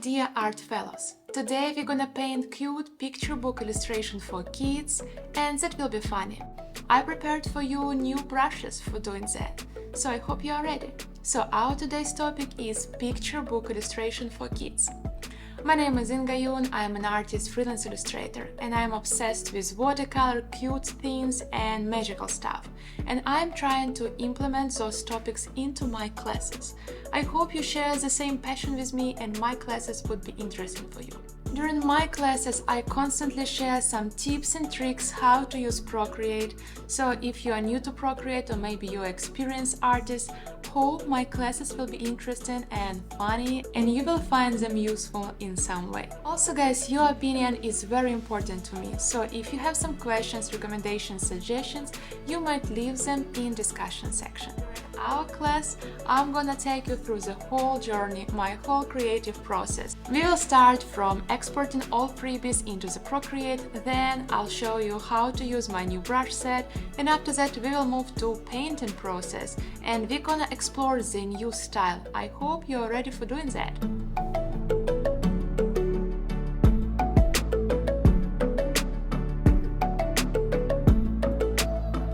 dear art fellows! Today we're gonna paint cute picture book illustration for kids, and that will be funny. I prepared for you new brushes for doing that, so I hope you are ready. So our today's topic is picture book illustration for kids. My name is Inga Yun, I am an artist, freelance illustrator, and I am obsessed with watercolor, cute themes and magical stuff. And I am trying to implement those topics into my classes. I hope you share the same passion with me and my classes would be interesting for you. During my classes, I constantly share some tips and tricks how to use Procreate, so if you are new to Procreate or maybe you're an experienced artist, hope my classes will be interesting and funny and you will find them useful in some way. Also guys, your opinion is very important to me, so if you have some questions, recommendations, suggestions, you might leave them in discussion section. In our class, I'm gonna take you through the whole journey, my whole creative process. We will start from exporting all freebies into the Procreate, then I'll show you how to use my new brush set, and after that we will move to painting process and we're gonna explore the new style. I hope you're ready for doing that.